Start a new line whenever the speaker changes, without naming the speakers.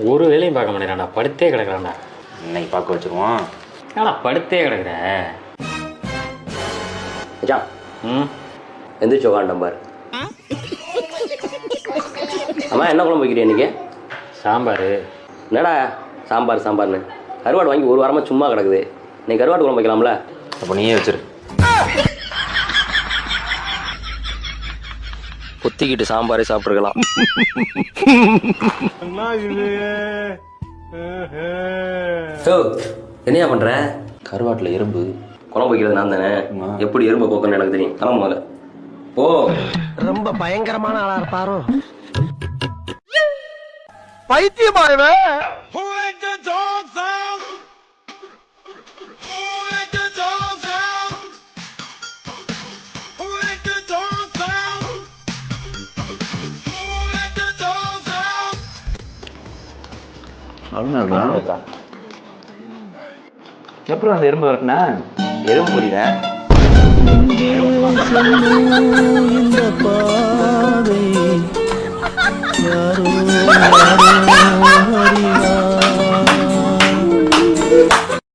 ஒரு வேலையும் பார்க்க மாட்டேங்கிறான்டா, படுத்தே கிடக்குறான்டா.
இன்னைக்கு பார்க்க வச்சிருவோம்.
ஏன்னா படுத்தே கிடக்குற
மச்சான். எந்திரிச்சு உட்காந்துட்டேன் பாரு. அம்மா என்ன குழம்பு வைக்கிறீ இன்னைக்கு?
சாம்பார்.
என்னடா சாம்பார் சாம்பார்னு? கருவாடு வாங்கி ஒரு வாரமாக சும்மா கிடக்குது. நீ கருவாடு குழம்பு வைக்கலாம்ல?
அப்போ நீயே வச்சிரு.
பொத்திக்கிட்டு சாம்பாரே சாப்பிட்ருக்கலாம். என்னையா பண்ற?
கருவாட்டில் எறும்பு.
குழம்பு வைக்கிறது நான் தானே. எப்படி எறும்பு போக்குன்னு எனக்கு தெரியும். கிளம்பு முதல்ல. ஓ,
ரொம்ப பயங்கரமான ஆளா இருப்பாரோ? பைத்தியமாயவே.
எப்படி அந்த எறும்பு வரட்டுனா? எறும்பு புரியல.
இந்த பாதை யாரோ